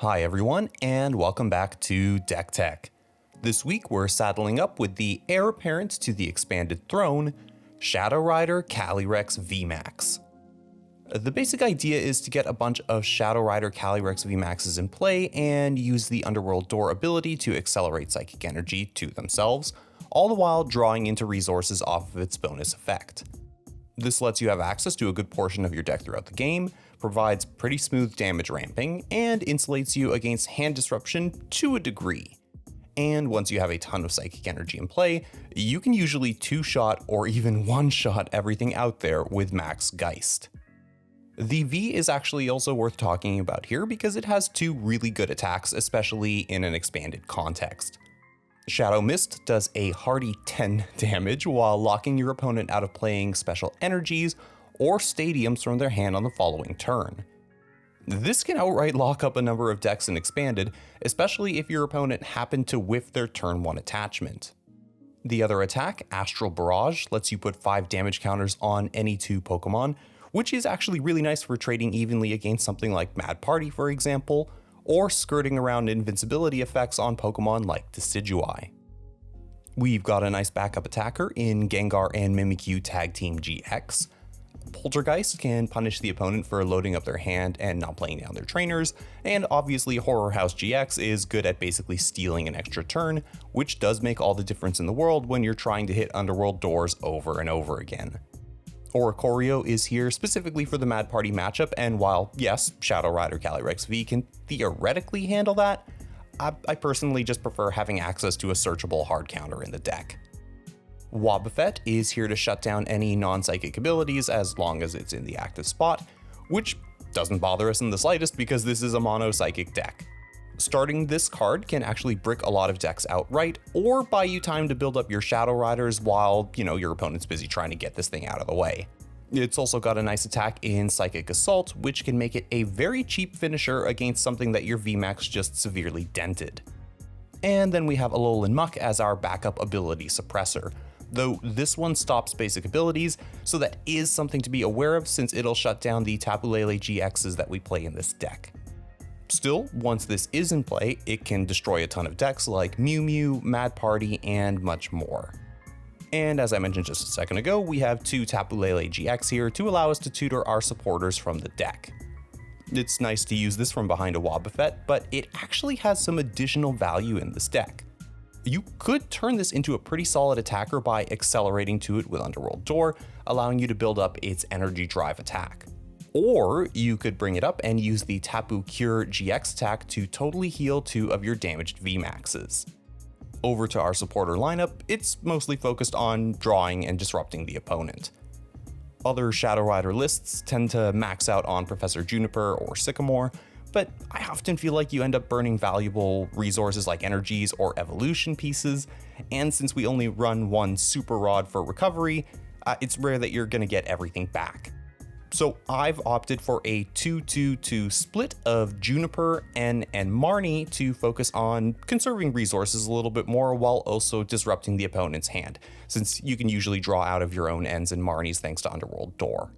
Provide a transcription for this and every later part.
Hi everyone, and welcome back to Deck Tech. This week we're saddling up with the heir apparent to the expanded throne, Shadow Rider Calyrex VMAX. The basic idea is to get a bunch of Shadow Rider Calyrex VMAXs in play and use the Underworld Door ability to accelerate psychic energy to themselves, all the while drawing into resources off of its bonus effect. This lets you have access to a good portion of your deck throughout the game, provides pretty smooth damage ramping, and insulates you against hand disruption to a degree. And once you have a ton of psychic energy in play, you can usually two-shot or even one-shot everything out there with Max Geist. The V is actually also worth talking about here because it has two really good attacks, especially in an expanded context. Shadow Mist does a hearty 10 damage while locking your opponent out of playing special energies or stadiums from their hand on the following turn. This can outright lock up a number of decks in Expanded, especially if your opponent happened to whiff their turn 1 attachment. The other attack, Astral Barrage, lets you put 5 damage counters on any 2 Pokémon, which is actually really nice for trading evenly against something like Mad Party, for example, or skirting around invincibility effects on Pokemon like Decidueye. We've got a nice backup attacker in Gengar and Mimikyu Tag Team GX. Poltergeist can punish the opponent for loading up their hand and not playing down their trainers, and obviously Horror House GX is good at basically stealing an extra turn, which does make all the difference in the world when you're trying to hit Underworld doors over and over again. Oricorio is here specifically for the Mad Party matchup, and while, yes, Shadow Rider Calyrex V can theoretically handle that, I personally just prefer having access to a searchable hard counter in the deck. Wobbuffet is here to shut down any non-psychic abilities as long as it's in the active spot, which doesn't bother us in the slightest because this is a mono-psychic deck. Starting this card can actually brick a lot of decks outright, or buy you time to build up your Shadow Riders while, your opponent's busy trying to get this thing out of the way. It's also got a nice attack in Psychic Assault, which can make it a very cheap finisher against something that your VMAX just severely dented. And then we have Alolan Muk as our backup ability suppressor, though this one stops basic abilities, so that is something to be aware of since it'll shut down the Tapu Lele-GXs that we play in this deck. Still, once this is in play, it can destroy a ton of decks like Mew Mew, Mad Party, and much more. And as I mentioned just a second ago, we have 2 Tapu Lele-GX here to allow us to tutor our supporters from the deck. It's nice to use this from behind a Wobbuffet, but it actually has some additional value in this deck. You could turn this into a pretty solid attacker by accelerating to it with Underworld Door, allowing you to build up its energy drive attack. Or you could bring it up and use the Tapu Cure GX attack to totally heal 2 of your damaged VMAXs. Over to our supporter lineup, it's mostly focused on drawing and disrupting the opponent. Other Shadow Rider lists tend to max out on Professor Juniper or Sycamore, but I often feel like you end up burning valuable resources like energies or evolution pieces, and since we only run 1 Super Rod for recovery, it's rare that you're gonna get everything back. So I've opted for a 2-2-2 split of Juniper, N, and Marnie to focus on conserving resources a little bit more while also disrupting the opponent's hand, since you can usually draw out of your own Ns and Marnies thanks to Underworld Door.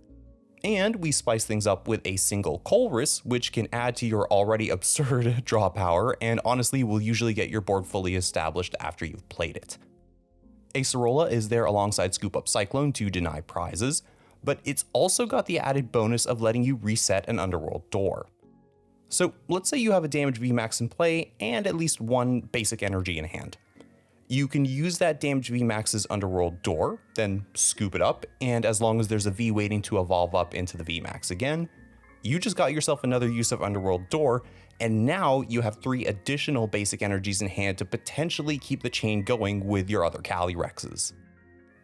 And we spice things up with a single Colress, which can add to your already absurd draw power, and honestly will usually get your board fully established after you've played it. Acerola is there alongside Scoop Up Cyclone to deny prizes, but it's also got the added bonus of letting you reset an Underworld Door. So let's say you have a damage VMAX in play and at least 1 basic energy in hand. You can use that damage VMAX's Underworld Door, then scoop it up, and as long as there's a V waiting to evolve up into the VMAX again, you just got yourself another use of Underworld Door, and now you have 3 additional basic energies in hand to potentially keep the chain going with your other Calyrexes.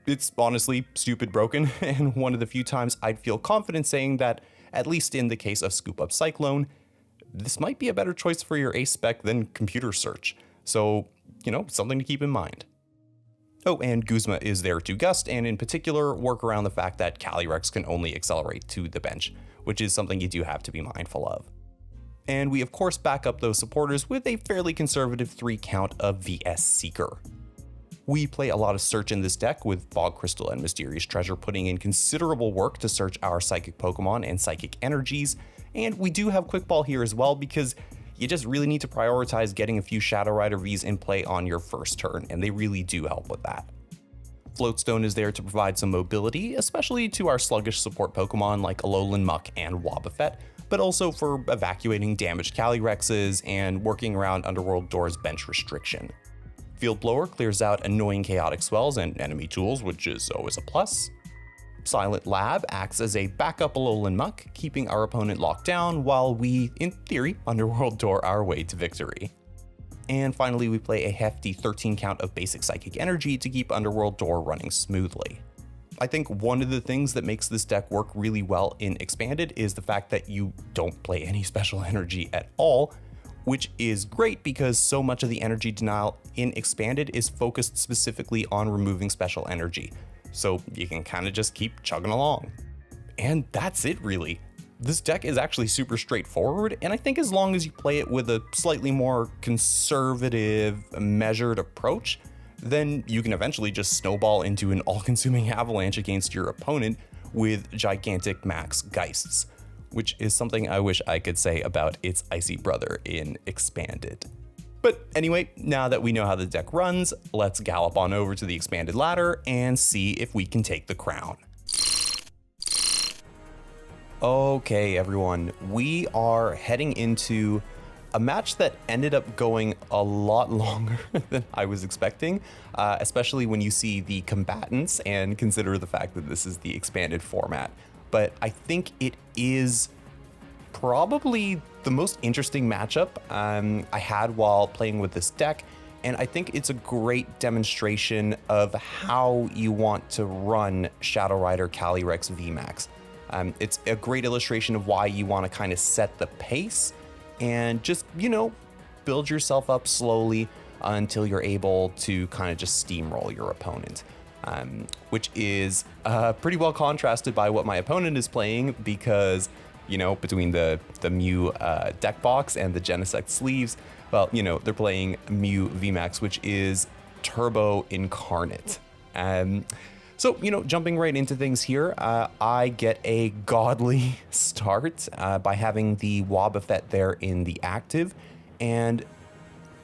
It's honestly stupid broken, and one of the few times I'd feel confident saying that, at least in the case of Scoop Up Cyclone, this might be a better choice for your ace spec than Computer Search, so, something to keep in mind. Oh, and Guzma is there to gust, and in particular, work around the fact that Calyrex can only accelerate to the bench, which is something you do have to be mindful of. And we of course back up those supporters with a fairly conservative 3 count of VS Seeker. We play a lot of search in this deck, with Fog Crystal and Mysterious Treasure putting in considerable work to search our psychic Pokemon and psychic energies, and we do have Quick Ball here as well because, you just really need to prioritize getting a few Shadow Rider Vs in play on your first turn, and they really do help with that. Floatstone is there to provide some mobility, especially to our sluggish support Pokemon like Alolan Muk and Wobbuffet, but also for evacuating damaged Calyrexes and working around Underworld Door's bench restriction. Field Blower clears out annoying chaotic swells and enemy tools, which is always a plus. Silent Lab acts as a backup Alolan Muk, keeping our opponent locked down while we, in theory, Underworld Door our way to victory. And finally, we play a hefty 13 count of basic Psychic Energy to keep Underworld Door running smoothly. I think one of the things that makes this deck work really well in Expanded is the fact that you don't play any special energy at all, which is great because so much of the energy denial in Expanded is focused specifically on removing special energy, so you can kind of just keep chugging along. And that's it really. This deck is actually super straightforward, and I think as long as you play it with a slightly more conservative, measured approach, then you can eventually just snowball into an all-consuming avalanche against your opponent with gigantic max Geists, which is something I wish I could say about its icy brother in Expanded. But anyway, now that we know how the deck runs, let's gallop on over to the Expanded ladder and see if we can take the crown. Okay, everyone, we are heading into a match that ended up going a lot longer than I was expecting, especially when you see the combatants and consider the fact that this is the Expanded format. But I think it is probably the most interesting matchup I had while playing with this deck, and I think it's a great demonstration of how you want to run Shadow Rider Calyrex VMAX. It's a great illustration of why you want to kind of set the pace and just, build yourself up slowly until you're able to kind of just steamroll your opponent, which is pretty well contrasted by what my opponent is playing because, between the Mew deck box and the Genesect sleeves, well, they're playing Mew VMAX, which is Turbo Incarnate. So, jumping right into things here, I get a godly start by having the Wobbuffet there in the active, and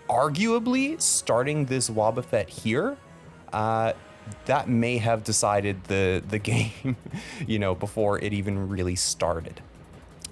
arguably starting this Wobbuffet here, that may have decided the game, before it even really started.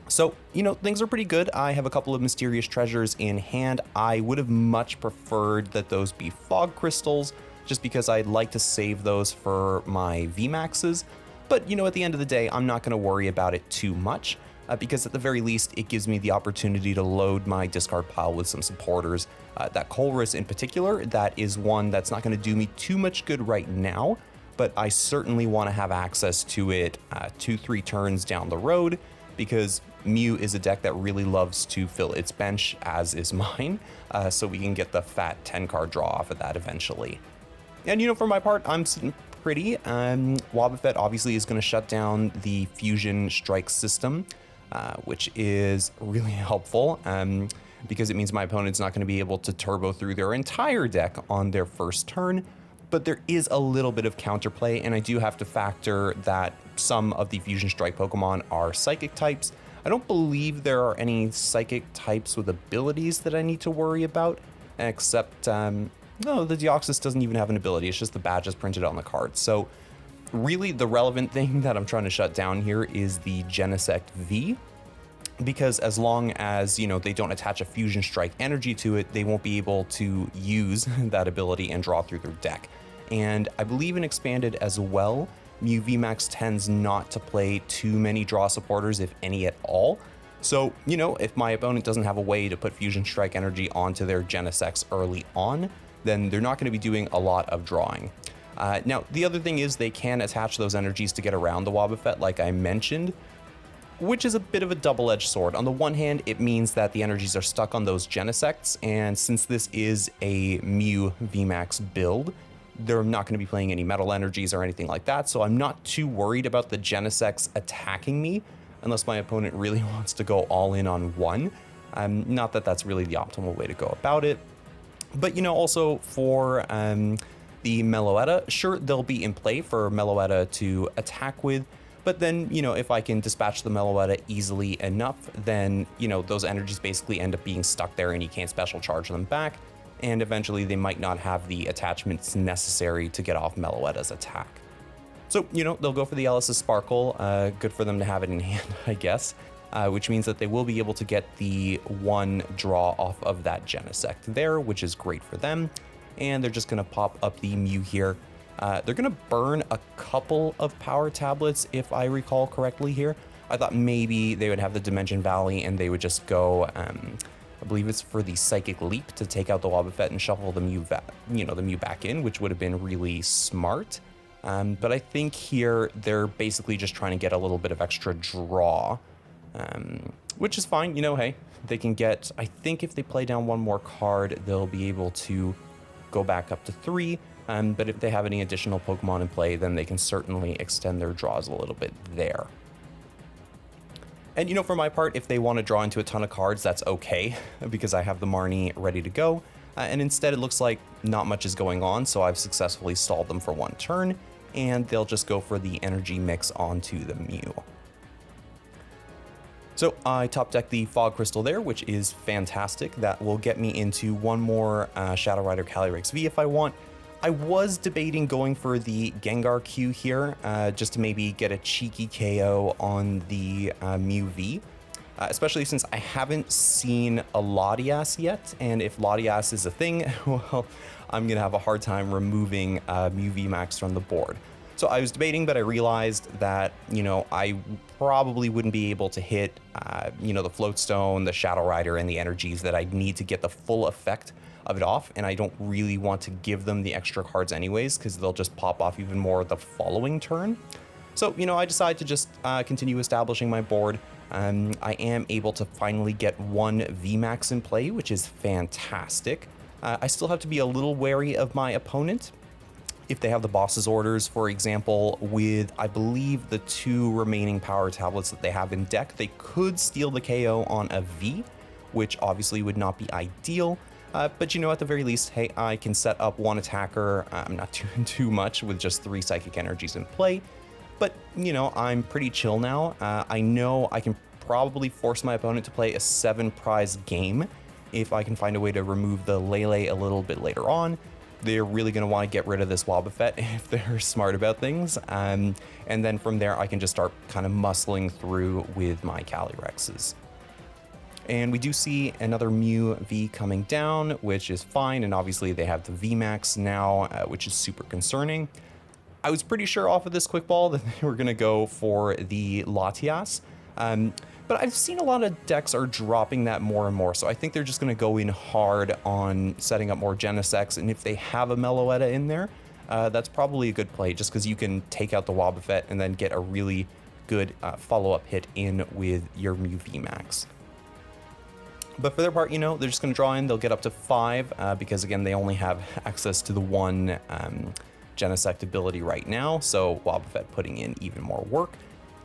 So, things are pretty good. I have a couple of Mysterious Treasures in hand. I would have much preferred that those be Fog Crystals, just because I'd like to save those for my VMAXs. But, at the end of the day, I'm not going to worry about it too much, because at the very least, it gives me the opportunity to load my discard pile with some supporters. That Colress in particular, that is one that's not going to do me too much good right now, but I certainly want to have access to it 2-3 turns down the road, because Mew is a deck that really loves to fill its bench, as is mine, so we can get the fat 10-card draw off of that eventually. And, for my part, I'm sitting pretty. Wobbuffet obviously is going to shut down the Fusion Strike system, which is really helpful because it means my opponent's not going to be able to turbo through their entire deck on their first turn. But there is a little bit of counterplay, and I do have to factor that some of the Fusion Strike Pokemon are Psychic types. I don't believe there are any Psychic types with abilities that I need to worry about, except... no, the Deoxys doesn't even have an ability. It's just the badges printed on the card. So really the relevant thing that I'm trying to shut down here is the Genesect V, because as long as, they don't attach a Fusion Strike energy to it, they won't be able to use that ability and draw through their deck. And I believe in Expanded as well, Mew VMAX tends not to play too many draw supporters, if any at all. So, if my opponent doesn't have a way to put Fusion Strike energy onto their Genesects early on, then they're not going to be doing a lot of drawing. Now, the other thing is they can attach those energies to get around the Wobbuffet, like I mentioned, which is a bit of a double-edged sword. On the one hand, it means that the energies are stuck on those Genesects, and since this is a Mew VMAX build, they're not going to be playing any metal energies or anything like that, so I'm not too worried about the Genesects attacking me, unless my opponent really wants to go all in on one. Not that that's really the optimal way to go about it. But, also for the Meloetta, sure, they'll be in play for Meloetta to attack with, But then, if I can dispatch the Meloetta easily enough, then, those energies basically end up being stuck there and you can't special charge them back. And eventually they might not have the attachments necessary to get off Meloetta's attack. So, they'll go for the Ellis' Sparkle. Good for them to have it in hand, I guess. Which means that they will be able to get the one draw off of that Genesect there, which is great for them. And they're just going to pop up the Mew here. They're going to burn a couple of power tablets, if I recall correctly here. I thought maybe they would have the Dimension Valley and they would just go, I believe it's for the Psychic Leap to take out the Wobbuffet and shuffle the Mew, the Mew back in, which would have been really smart. But I think here they're basically just trying to get a little bit of extra draw, which is fine. Hey, they can get, I think if they play down one more card, they'll be able to go back up to 3. But if they have any additional Pokemon in play, then they can certainly extend their draws a little bit there. And for my part, if they want to draw into a ton of cards, that's okay, because I have the Marnie ready to go. And instead it looks like not much is going on, so I've successfully stalled them for one turn, and they'll just go for the energy mix onto the Mew. So I top deck the Fog Crystal there, which is fantastic. That will get me into one more Shadow Rider Calyrex V if I want. I was debating going for the Gengar Q here, just to maybe get a cheeky KO on the Mew V, especially since I haven't seen a Latias yet, and if Latias is a thing, well, I'm going to have a hard time removing Mew VMAX from the board. So I was debating, but I realized that, I probably wouldn't be able to hit, the Float Stone, the Shadow Rider, and the energies that I'd need to get the full effect of it off, and I don't really want to give them the extra cards anyways, because they'll just pop off even more the following turn. So, I decided to just continue establishing my board. I am able to finally get one VMAX in play, which is fantastic. I still have to be a little wary of my opponent. If they have the boss's orders, for example, with, I believe, the 2 remaining power tablets that they have in deck, they could steal the KO on a V, which obviously would not be ideal. But at the very least, hey, I can set up one attacker. I'm not doing too much with just 3 psychic energies in play. But, I'm pretty chill now. I know I can probably force my opponent to play a 7-prize game if I can find a way to remove the Lele a little bit later on. They're really going to want to get rid of this Wobbuffet if they're smart about things. And then from there, I can just start kind of muscling through with my Calyrexes. And we do see another Mew V coming down, which is fine. And obviously they have the VMAX now, which is super concerning. I was pretty sure off of this quick ball that they were going to go for the Latias. But I've seen a lot of decks are dropping that more and more. So I think they're just going to go in hard on setting up more Genesects. And if they have a Meloetta in there, that's probably a good play, just because you can take out the Wobbuffet and then get a really good follow-up hit in with your Mew VMAX. But for their part, they're just going to draw in. They'll get up to 5 because, again, they only have access to the one Genesect ability right now. So Wobbuffet putting in even more work.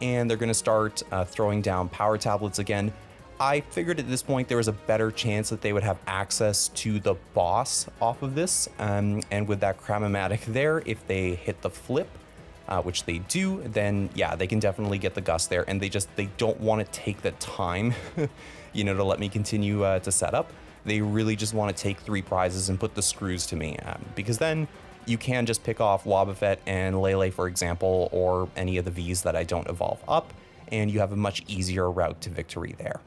And they're going to start throwing down power tablets again. I figured at this point there was a better chance that they would have access to the boss off of this. And with that Cramomatic there, if they hit the flip, which they do, then yeah, they can definitely get the Gust there. And they don't want to take the time to let me continue to set up. They really just want to take 3 prizes and put the screws to me, because then you can just pick off Wobbuffet and Lele, for example, or any of the Vs that I don't evolve up, and you have a much easier route to victory there.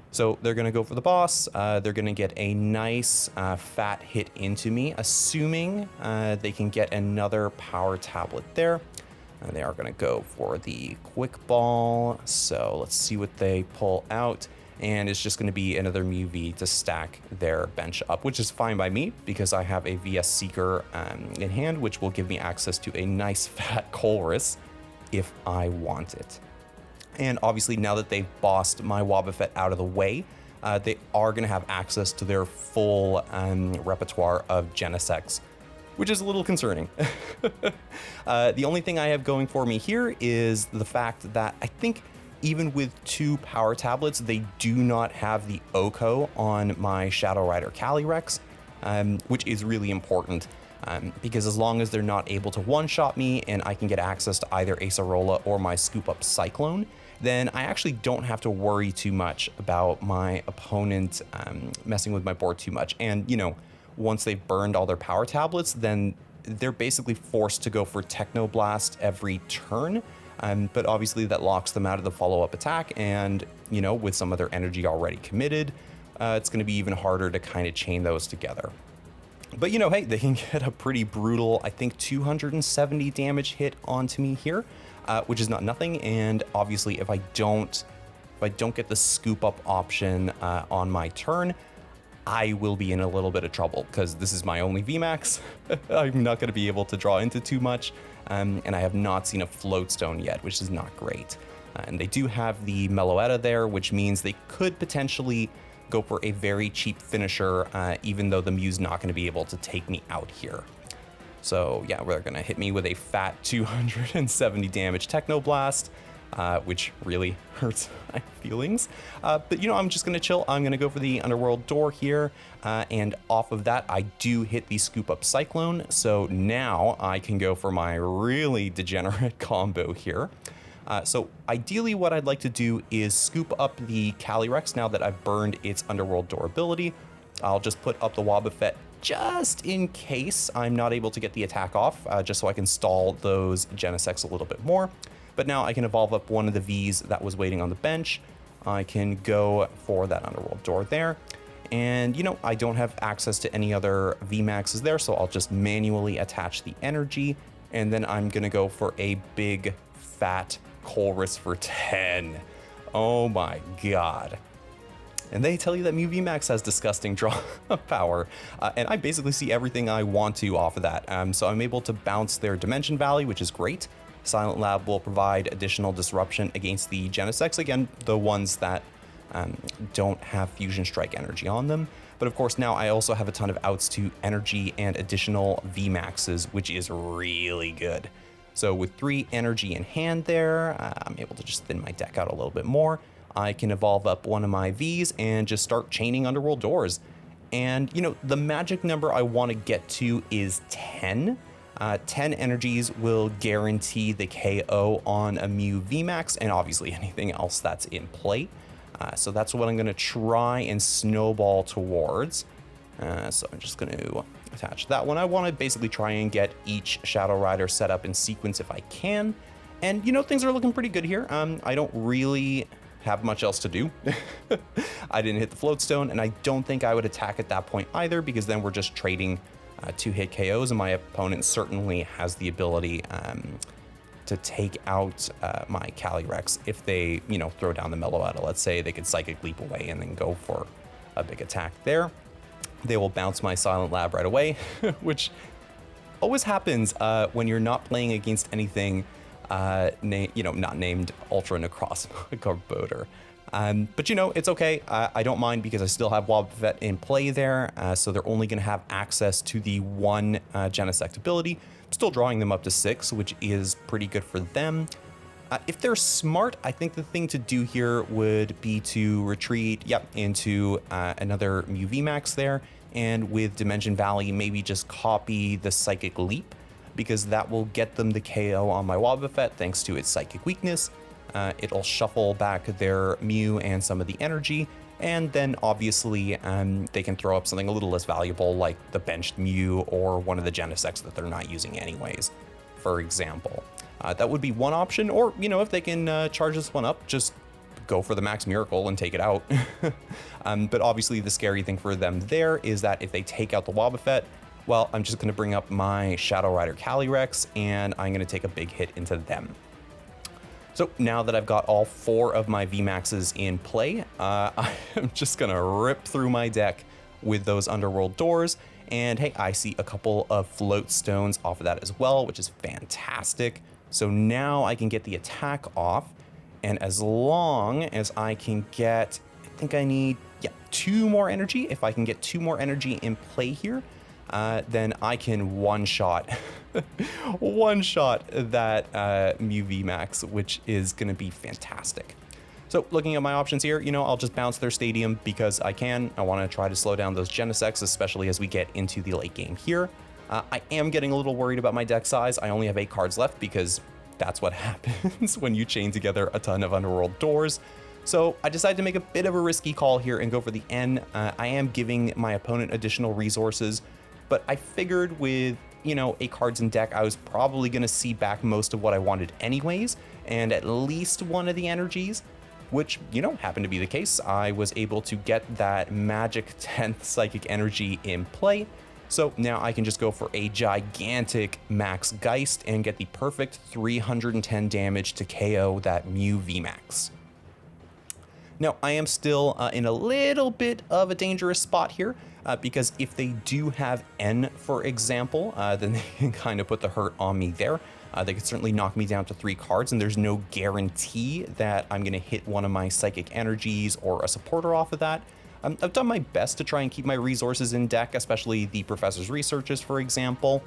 So they're going to go for the boss. They're going to get a nice fat hit into me, assuming they can get another power tablet there. They are going to go for the quick ball. So let's see what they pull out. And it's just going to be another Mew V to stack their bench up, which is fine by me because I have a VS Seeker in hand, which will give me access to a nice fat Colress if I want it. And obviously now that they've bossed my Wobbuffet out of the way, they are going to have access to their full repertoire of Genesects, which is a little concerning. The only thing I have going for me here is the fact that I think even with 2 power tablets, they do not have the OHKO on my Shadow Rider Calyrex, which is really important. because as long as they're not able to one-shot me and I can get access to either Acerola or my Scoop Up Cyclone, then I actually don't have to worry too much about my opponent messing with my board too much. And, you know, once they've burned all their power tablets, then they're basically forced to go for Techno Blast every turn. But obviously that locks them out of the follow-up attack, and, you know, with some of their energy already committed, it's going to be even harder to kind of chain those together. But, you know, hey, they can get a pretty brutal, I think, 270 damage hit onto me here, which is not nothing. And obviously, if I don't get the Scoop Up option on my turn, I will be in a little bit of trouble, because this is my only VMAX. I'm not going to be able to draw into too much, and I have not seen a Float Stone yet, which is not great. And they do have the Meloetta there, which means they could potentially go for a very cheap finisher, even though the Mew's not going to be able to take me out here. So yeah, they're going to hit me with a fat 270 damage Techno Blast, which really hurts my feelings. But, you know, I'm just going to chill. I'm going to go for the Underworld Door here, and off of that, I do hit the Scoop Up Cyclone, so now I can go for my really degenerate combo here. So ideally what I'd like to do is scoop up the Calyrex now that I've burned its Underworld Door ability. I'll just put up the Wobbuffet just in case I'm not able to get the attack off, just so I can stall those Genesects a little bit more. But now I can evolve up one of the Vs that was waiting on the bench. I can go for that Underworld Door there. And, you know, I don't have access to any other VMAXs there, so I'll just manually attach the energy. And then I'm going to go for a big, fat Colress for 10. Oh my god. And they tell you that Mew VMAX has disgusting draw power, and I basically see everything I want to off of that. So I'm able to bounce their Dimension Valley, which is great. Silent Lab will provide additional disruption against the Genesects, again, the ones that don't have Fusion Strike energy on them. But of course, now I also have a ton of outs to energy and additional VMAXs, which is really good. So with 3 energy in hand there, I'm able to just thin my deck out a little bit more. I can evolve up one of my Vs and just start chaining Underworld Doors. And, you know, the magic number I want to get to is 10. 10 energies will guarantee the KO on a Mew VMAX, and obviously anything else that's in play. So that's what I'm going to try and snowball towards. So I'm just going to attach that one. I want to basically try and get each Shadow Rider set up in sequence if I can. And, you know, things are looking pretty good here. I don't really have much else to do. I didn't hit the Float Stone, and I don't think I would attack at that point either, because then we're just trading 2-hit KOs, and my opponent certainly has the ability to take out my Calyrex if they, you know, throw down the Meloetta. Let's say they could Psychic Leap away and then go for a big attack there. They will bounce my Silent Lab right away, which always happens when you're not playing against anything, you know, not named Ultra Necros Garbodor. But, you know, it's okay. I don't mind, because I still have Wobbuffet in play there, so they're only going to have access to the one Genesect ability. I'm still drawing them up to 6, which is pretty good for them. If they're smart, I think the thing to do here would be to retreat, into another Mew VMAX there, and with Dimension Valley, maybe just copy the Psychic Leap, because that will get them the KO on my Wobbuffet thanks to its Psychic Weakness. It'll shuffle back their Mew and some of the energy, and then obviously they can throw up something a little less valuable, like the benched Mew or one of the Genesects that they're not using anyways, for example. That would be one option, or, you know, if they can charge this one up, just go for the Max Miracle and take it out. But obviously the scary thing for them there is that if they take out the Wobbuffet, well, I'm just going to bring up my Shadow Rider Calyrex, and I'm going to take a big hit into them. So now that I've got all 4 of my VMAXs in play, I am just going to rip through my deck with those Underworld Doors. And hey, I see a couple of Float Stones off of that as well, which is fantastic. So now I can get the attack off. And as long as I can get, I think I need, 2 more energy. If I can get 2 more energy in play here, then I can one-shot that Mew VMAX, which is going to be fantastic. So looking at my options here, you know, I'll just bounce their Stadium because I can. I want to try to slow down those Genesects, especially as we get into the late game here. I am getting a little worried about my deck size. I only have 8 cards left because that's what happens when you chain together a ton of Underworld doors. So I decided to make a bit of a risky call here and go for the N. I am giving my opponent additional resources, but I figured with, 8 cards in deck, I was probably going to see back most of what I wanted anyways, and at least one of the energies, which, happened to be the case. I was able to get that magic 10th psychic energy in play. So now I can just go for a gigantic Max Geist and get the perfect 310 damage to KO that Mew VMAX. Now, I am still in a little bit of a dangerous spot here because if they do have N, for example, then they can kind of put the hurt on me there. They could certainly knock me down to 3 cards, and there's no guarantee that I'm going to hit one of my psychic energies or a supporter off of that. I've done my best to try and keep my resources in deck, especially the Professor's Researches, for example.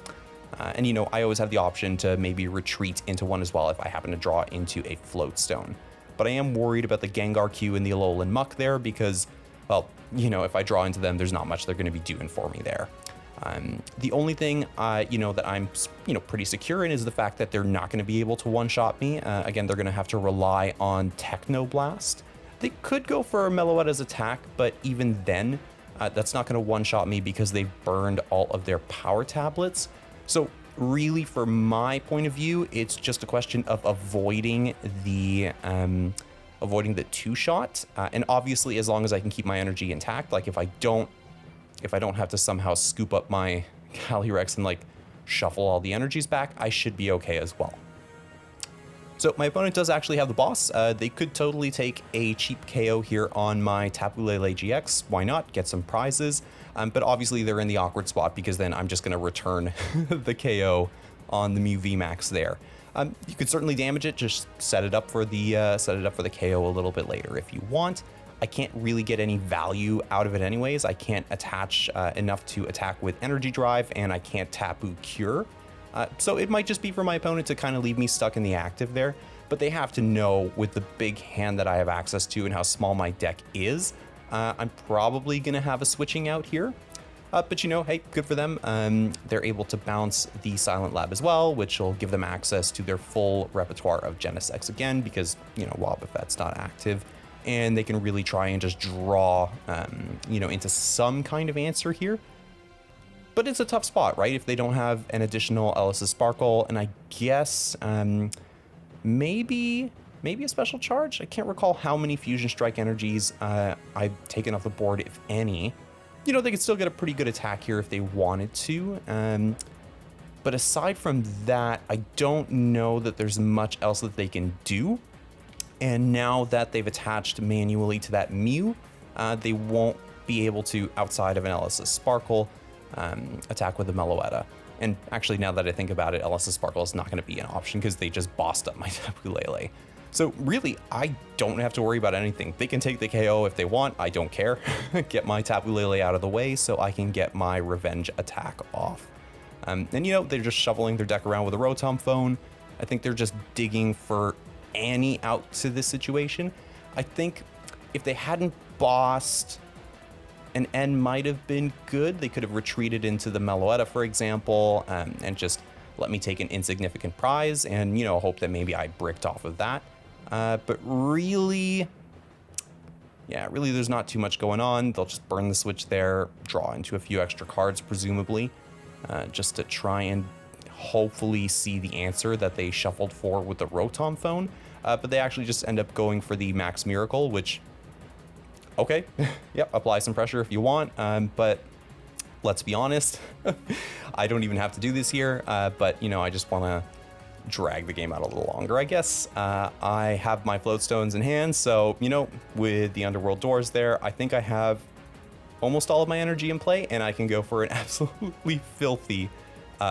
And I always have the option to maybe retreat into one as well if I happen to draw into a Float Stone. But I am worried about the Gengar Q and the Alolan Muk there because, well, if I draw into them, there's not much they're going to be doing for me there. The only thing, that I'm, pretty secure in is the fact that they're not going to be able to one-shot me. Again, they're going to have to rely on Techno Blast. They could go for Meloetta's attack, but even then, that's not going to one-shot me because they've burned all of their power tablets. So really, from my point of view, it's just a question of avoiding the 2-shot. And obviously, as long as I can keep my energy intact, like if I don't have to somehow scoop up my Calyrex and shuffle all the energies back, I should be okay as well. So my opponent does actually have the boss. They could totally take a cheap KO here on my Tapu Lele-GX. Why not? Get some prizes. But obviously they're in the awkward spot because then I'm just going to return the KO on the Mew VMAX there. You could certainly damage it, just set it up for the KO a little bit later if you want. I can't really get any value out of it anyways. I can't attach enough to attack with Energy Drive, and I can't Tapu Cure. So it might just be for my opponent to kind of leave me stuck in the active there, but they have to know with the big hand that I have access to and how small my deck is, I'm probably going to have a switching out here. But hey, good for them. They're able to bounce the Silent Lab as well, which will give them access to their full repertoire of Genesects again, because, Wobbuffet's not active. And they can really try and just draw, into some kind of answer here. But it's a tough spot, right? If they don't have an additional Ellis' Sparkle, and I guess maybe a special charge? I can't recall how many Fusion Strike energies I've taken off the board, if any. They could still get a pretty good attack here if they wanted to. But aside from that, I don't know that there's much else that they can do. And now that they've attached manually to that Mew, they won't be able to, outside of an Ellis' Sparkle, attack with the Meloetta. And actually, now that I think about it, Ellis' Sparkle is not going to be an option because they just bossed up my Tapu Lele. So really, I don't have to worry about anything. They can take the KO if they want. I don't care. Get my Tapu Lele out of the way so I can get my revenge attack off. And they're just shuffling their deck around with a Rotom Phone. I think they're just digging for Annie out to this situation. I think if they hadn't bossed, an N might have been good. They could have retreated into the Meloetta, for example, and just let me take an insignificant prize and, hope that maybe I bricked off of that. But really, there's not too much going on. They'll just burn the switch there, draw into a few extra cards, presumably, just to try and hopefully see the answer that they shuffled for with the Rotom Phone. But they actually just end up going for the Max Miracle, which, okay, yep, apply some pressure if you want. But let's be honest, I don't even have to do this here. But, I just want to drag the game out a little longer, I guess. I have my Float Stones in hand, so, with the Underworld doors there, I think I have almost all of my energy in play, and I can go for an absolutely filthy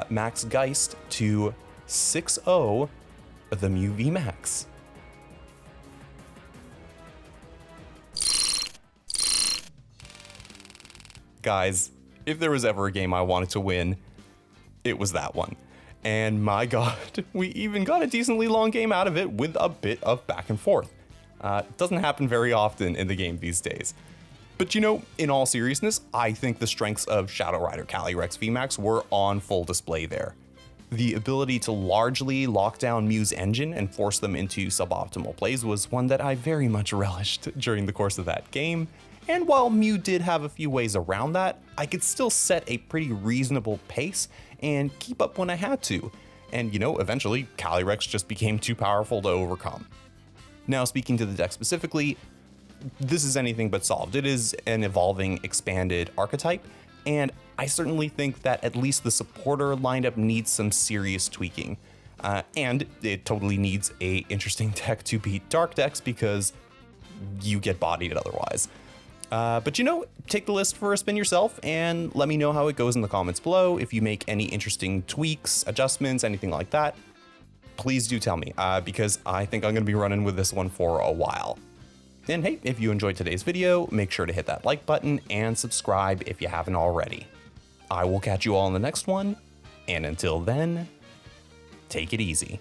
Max Geist to 6-0 the Mew VMAX. Guys, if there was ever a game I wanted to win, it was that one. And my god, we even got a decently long game out of it with a bit of back and forth. Doesn't happen very often in the game these days. But you know, in all seriousness, I think the strengths of Shadow Rider Calyrex VMAX were on full display there. The ability to largely lock down Mew's engine and force them into suboptimal plays was one that I very much relished during the course of that game, and while Mew did have a few ways around that, I could still set a pretty reasonable pace and keep up when I had to, and you know, eventually Calyrex just became too powerful to overcome. Now speaking to the deck specifically, this is anything but solved. It is an evolving, expanded archetype, and I certainly think that at least the supporter lineup needs some serious tweaking. And it totally needs a interesting deck to beat dark decks because you get bodied otherwise. But you know, take the list for a spin yourself and let me know how it goes in the comments below. If you make any interesting tweaks, adjustments, anything like that, please do tell me because I think I'm going to be running with this one for a while. And hey, if you enjoyed today's video, make sure to hit that like button and subscribe if you haven't already. I will catch you all in the next one, and until then, take it easy.